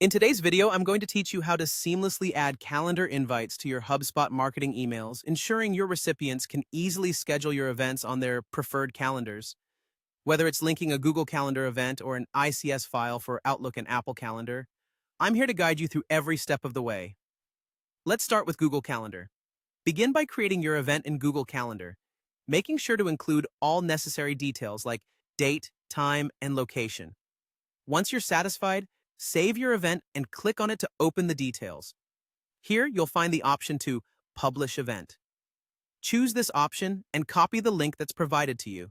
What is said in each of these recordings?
In today's video, I'm going to teach you how to seamlessly add calendar invites to your HubSpot marketing emails, ensuring your recipients can easily schedule your events on their preferred calendars. Whether it's linking a Google Calendar event or an ICS file for Outlook and Apple Calendar, I'm here to guide you through every step of the way. Let's start with Google Calendar. Begin by creating your event in Google Calendar, making sure to include all necessary details like date, time, and location. Once you're satisfied, save your event and click on it to open the details. Here, you'll find the option to Publish Event. Choose this option and copy the link that's provided to you.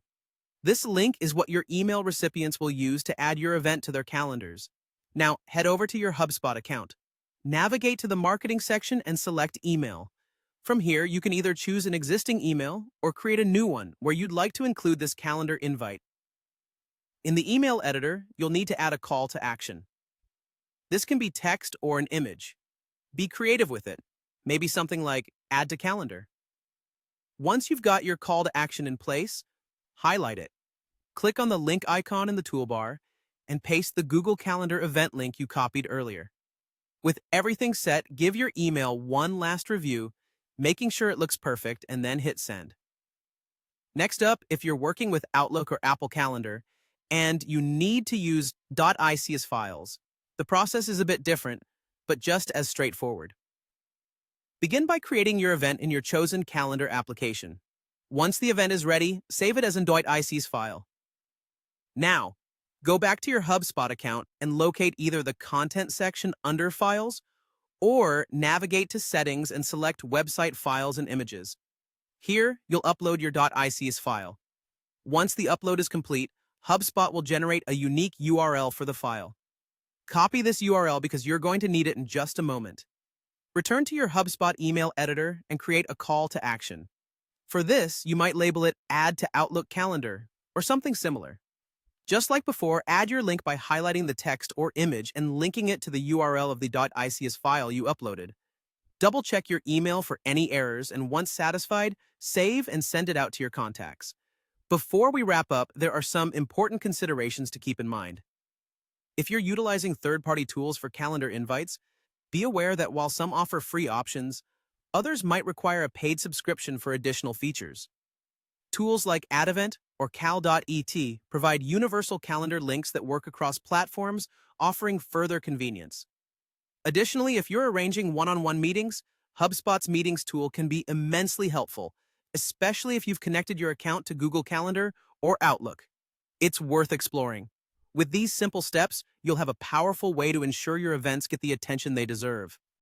This link is what your email recipients will use to add your event to their calendars. Now, head over to your HubSpot account. Navigate to the Marketing section and select Email. From here, you can either choose an existing email or create a new one where you'd like to include this calendar invite. In the email editor, you'll need to add a call to action. This can be text or an image. Be creative with it. Maybe something like Add to Calendar. Once you've got your call to action in place, highlight it. Click on the link icon in the toolbar and paste the Google Calendar event link you copied earlier. With everything set, give your email one last review, making sure it looks perfect, and then hit send. Next up, if you're working with Outlook or Apple Calendar and you need to use .ics files, the process is a bit different, but just as straightforward. Begin by creating your event in your chosen calendar application. Once the event is ready, save it as a .ics file. Now, go back to your HubSpot account and locate either the Content section under Files or navigate to Settings and select Website Files and Images. Here, you'll upload your .ics file. Once the upload is complete, HubSpot will generate a unique URL for the file. Copy this URL because you're going to need it in just a moment. Return to your HubSpot email editor and create a call to action. For this, you might label it Add to Outlook Calendar or something similar. Just like before, add your link by highlighting the text or image and linking it to the URL of the .ics file you uploaded. Double-check your email for any errors, and once satisfied, save and send it out to your contacts. Before we wrap up, there are some important considerations to keep in mind. If you're utilizing third-party tools for calendar invites, be aware that while some offer free options, others might require a paid subscription for additional features. Tools like AdEvent or cal.et provide universal calendar links that work across platforms, offering further convenience. Additionally, if you're arranging one-on-one meetings, HubSpot's Meetings tool can be immensely helpful, especially if you've connected your account to Google Calendar or Outlook. It's worth exploring. With these simple steps, you'll have a powerful way to ensure your events get the attention they deserve.